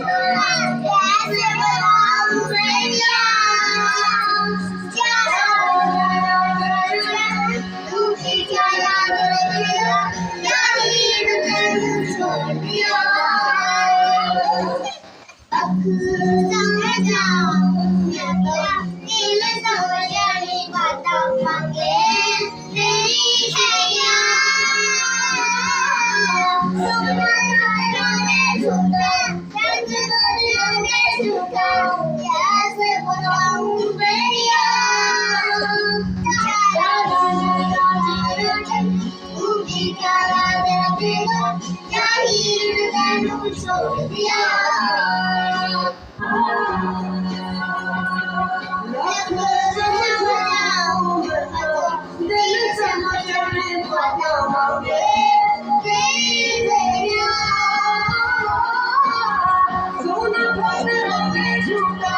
कैसे बताऊं प्रेमिया तू भी क्या याद रखेगा क्या हीर तैनू छोड़ दिया अब समझ जाऊं मैं तेरा दिल समझ नहीं पाता मांगे तेरी है याद सोना जाने झूठा दर्द जाने झूठा कैसे बताऊं प्रेमिया तू भी क्या याद रखेगा क्या हीर तैनू छोड़ दिया दिल समझ में पता मांगे सोना झूठा